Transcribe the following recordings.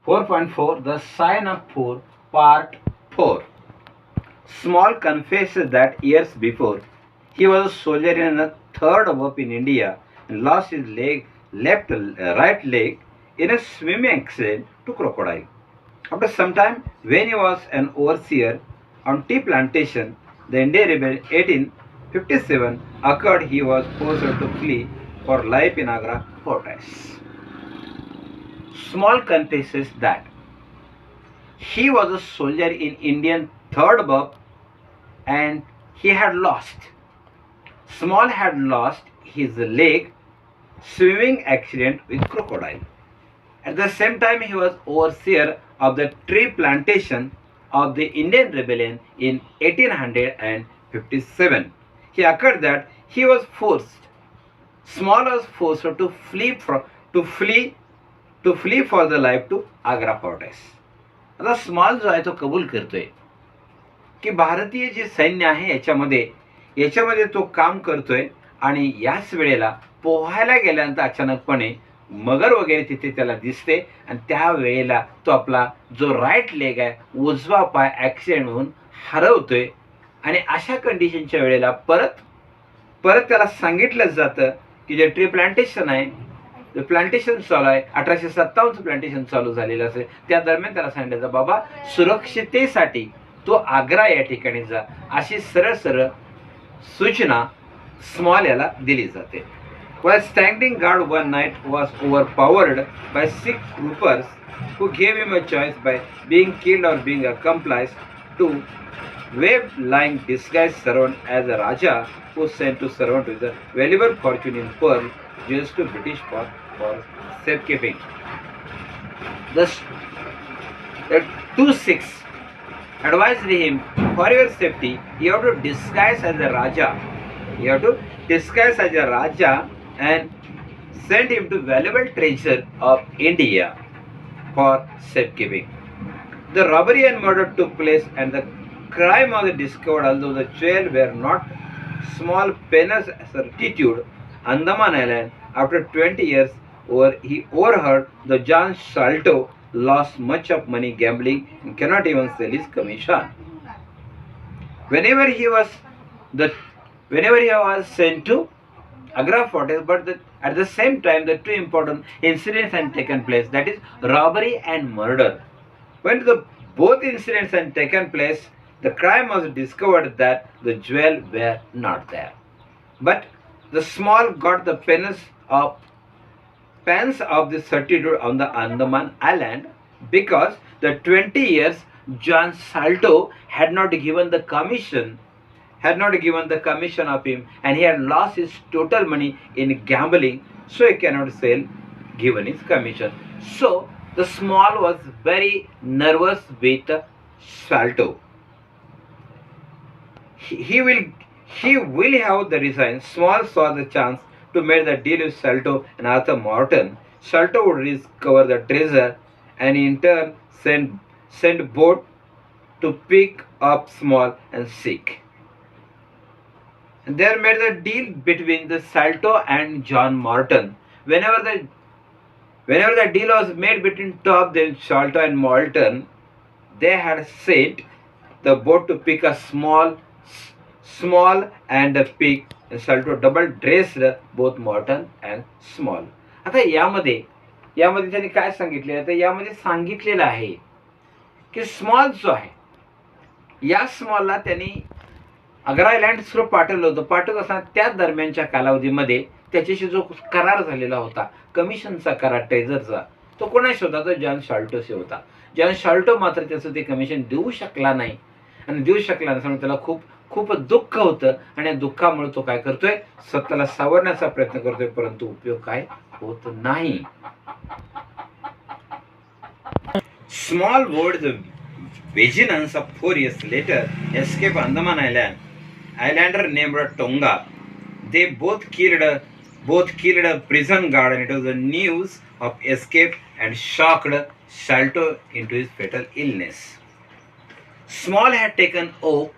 4.4 The Sign of Four, Part 4. Small confesses that years before he was a soldier in a third up in India and lost his right leg in a swimming accident to crocodile. After some time, when he was an overseer on tea plantation, the Indian rebellion 1857 occurred. He was forced to flee for life in Agra fortress. Small confesses that he was a soldier in Indian third buff and he had lost. Small had lost his leg swimming accident with crocodile. At the same time, he was overseer of the tree plantation of the Indian rebellion in 1857. He occurred that he was forced. Small was forced to flee for the life to Agra fortress. आता small जो आहे तो कबूल करतोय की भारतीय जे सैन्य आहे याच्यामध्ये तो काम करतोय आणि याच वेळेला पोहायला गेल्यानंतर अचानकपणे मगर वगैरे तिथे त्याला दिसते आणि त्या वेळेला तो आपला जो राईट लेग आहे उजवा पाय ॲक्सिडेंट होऊन हरवतोय आणि अशा कंडिशनच्या वेळेला परत त्याला सांगितलं जातं की जे ट्री प्लांटेशन आहे प्लांटेशन चालू आहे 1857 प्लांटेशन चालू झालेलं असेल त्या दरम्यान त्याला सांगितलं बाबा सुरक्षितेसाठी तो आग्रा या ठिकाणी जा अशी सरळ सूचना स्मॉल याला दिली जाते. While standing guard one night was overpowered by 6 troopers who gave him a choice by being killed or being accomplice to wave lying disguised servant as a Raja who sent to servant with a valuable fortune in pearl just to British for safekeeping. The 2-6 advised him for your safety you have to disguise as a Raja. You have to disguise as a Raja and send him to valuable treasure of India for safekeeping. The robbery and murder took place and the crime was discovered although the jewel were not small penance certitude. Andaman Island, after 20 years, he overheard the John Sholto lost much of money gambling and cannot even sell his commission. Whenever he was sent to Agra fortress, but at the same time the two important incidents had taken place, that is robbery and murder. When both incidents had taken place, the crime was discovered that the jewel were not there. But the small got the pence of the certitude on the Andaman Island because the 20 years John Sholto had not given the commission of him and he had lost his total money in gambling, so he cannot sell given his commission. So the small was very nervous with Sholto. He will have the resign. Small saw the chance to make the deal with Sholto and Arthur Morton. Sholto would recover the treasure and in turn send boat to pick up Small and seek. They made the deal between the Sholto and John Morton. Whenever the deal was made between two of them, Sholto and Morton, they had sent the boat to pick a small and a pig. And Sholto double dressed both Morton and Small. आता यामध्ये त्यांनी काय सांगितले तर यामध्ये सांगितलेलं आहे की स्मॉल जो आहे या स्मॉलला त्यांनी आग्रा आयलँड सुरू पाठवत असताना त्या दरम्यानच्या कालावधीमध्ये त्याच्याशी जो करार झालेला होता कमिशनचा करार ट्रेझरचा तो कोणाशी होता तो जॉन शॉल्टोशी होता. जॉन शॉल्टो मात्र त्याचं ते कमिशन देऊ शकला नाही आणि त्याला खूप दुःख होतं आणि या दुःखामुळे तो काय करतोय स्वतःला सावरण्याचा प्रयत्न करतोय परंतु उपयोग काय होत नाही. Small would the vigilance of 4 years later escape Andaman Island. Islander named Tonga. They both killed a prison guard and it was the news of escape and shocked Sholto into his fatal illness. Small had taken oath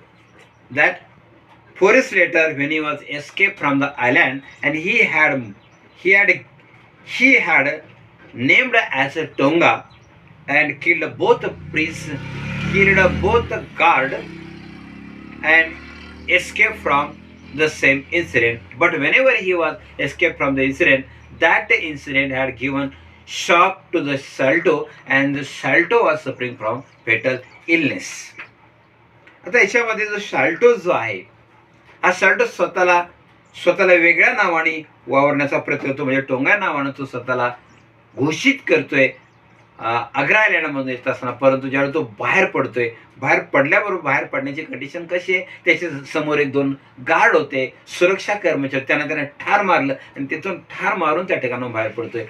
that 4 years later when he was escaped from the island and he had named as a Tonga and killed both priests, killed both guard, and escaped from the same incident. But whenever he was escaped from the incident, that incident had given shock to the Salto, and the Salto was suffering from fatal illness. आता याच्यामध्ये जो शाल्टो जो आहे, हा शाल्टो स्वतःला वेगळ्या नावाने वावरण्याचा प्रयत्न करतो, म्हणजे टोंगा नावानं तो स्वतःला घोषित करतोय आग्रा आयलँडमध्ये येत असताना. परंतु ज्यावेळी तो बाहेर पडतोय, बाहेर पडल्याबरोबर बाहेर पडण्याची कंडिशन कशी आहे, त्याच्या समोर एक दोन गार्ड होते, सुरक्षा कर्मचारी, त्याने ठार मारलं आणि तिथून ठार मारून त्या ठिकाणाहून बाहेर पडतोय.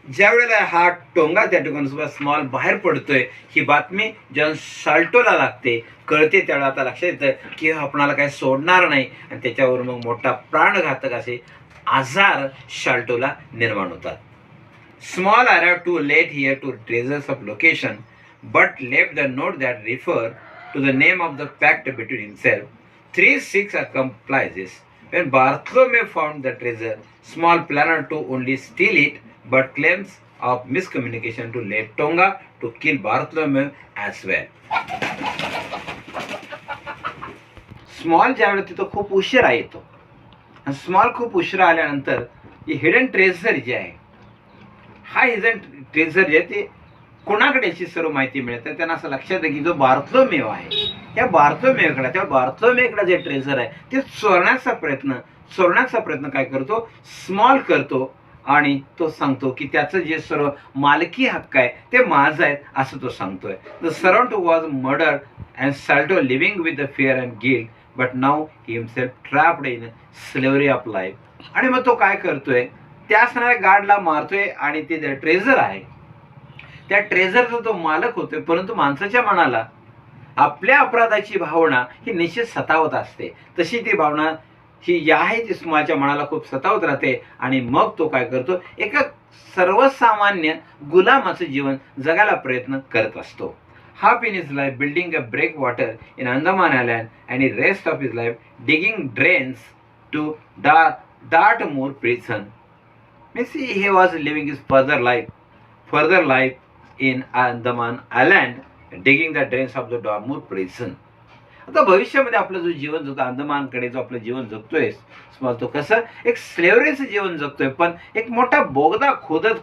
ज्यावेळेला हा टोंगा त्या ठिकाणी स्मॉल बाहेर पडतोय, ही बातमी जेव्हा शाल्टोला लागते, कळते, त्यावेळेला आता लक्षात येतं की आपणाला काही सोडणार नाही, आणि त्याच्यावर मग मोठा प्राणघातक असे आजार शाल्टोला निर्माण होतात. Small arrived too late here to traces of location, but left the note that refer to the name of the pact between himself. 3-6 complies. When Bartholomew found the treasure, Small planned to only steal it, but claims of miscommunication to Late Tonga to kill Bartholomew as well. Small ज्यावेळेला तिथं खूप उशिरा येतो, small खूप उशिरा आल्यानंतर hidden treasurer जे आहे, हा हिडन ट्रेझर जे आहे ते कोणाकडे याची सर्व माहिती मिळते. त्यांना असं लक्षात आहे की जो बार्थोमेव आहे, त्या बार्थोमेवकडे जे ट्रेझर आहे ते चोरण्याचा प्रयत्न काय करतो, स्मॉल करतो, आणि तो सांगतो की त्याचं जे सर्व मालकी हक्क आहे ते माझं आहे असं तो सांगतोय. The servant was murdered and Salto living with the fear and guilt, but now he himself trapped in slavery of life. आणि मग तो काय करतोय, त्या असणाऱ्या गार्डला मारतोय, आणि ते जे ट्रेझर आहे त्या ट्रेझरचा तो मालक होतोय. परंतु माणसाच्या मनाला आपल्या अपराधाची भावना ही निश्चित सतावत असते. तशी ती भावना ही आहे ती स्मॉलच्या मनाला खूप सतावत राहते, आणि मग तो काय करतो, एका सर्वसामान्य गुलामाचं जीवन जगायला प्रयत्न करत असतो. Half in his life building a breakwater in Andaman Island, and the rest of his life digging drains to Dartmoor prison. Means he was living his further life in Andaman Island, digging the drains of the Dartmoor prison. आता भविष्यामध्ये आपलं जो जीवन जगतो, अंदमानकडे जो आपलं जीवन जगतोय स्मॉल, तो कसं एक स्लेव्हरीचं जीवन जगतोय, पण एक मोठा बोगदा खोदत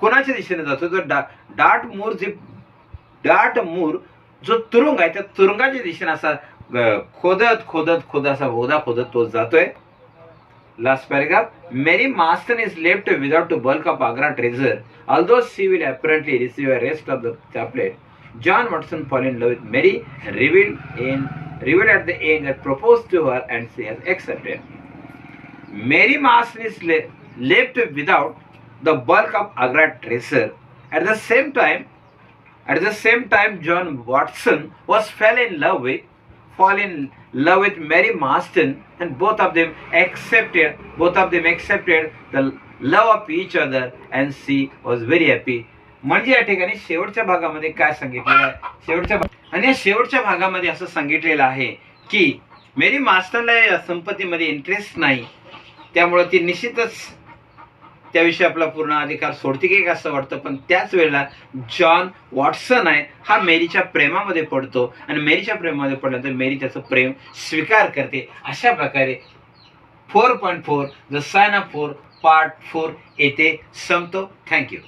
कोणाच्या दिशेने जातो, तो डार्टमूर जो तुरुंग आहे त्या तुरुंगाच्या दिशेने असा खोदत असा बोगदा खोदत तो जातोय. Last paragraph. Mary Morstan is left without bulk of Agra treasure, although she will apparently receive a rest of the chaplet. John Watson fall in love with Mary and revealed at the end that proposed to her, and she has accepted. Mary Marston is left without the bulk of Agra treasure. At the same time, John Watson fell in love with Mary Marston, and both of them accepted the love of each other, and she was very happy. म्हणजे या ठिकाणी शेवटच्या भागामध्ये काय सांगितलेलं आहे, आणि या शेवटच्या भागामध्ये असं सांगितलेलं आहे की मेरी मास्टरला या संपत्तीमध्ये इंटरेस्ट नाही, त्यामुळे ती निश्चितच त्याविषयी आपला पूर्ण अधिकार सोडते की असं वाटतं. पण त्याच वेळेला जॉन वॉटसन आहे हा मेरीच्या प्रेमामध्ये पडतो, आणि मेरीच्या प्रेमामध्ये पडल्यानंतर मेरी त्याचं प्रेम स्वीकार करते. अशा प्रकारे 4.4 द साइन ऑफ 4 पार्ट 4 येथे संपतो. थँक्यू.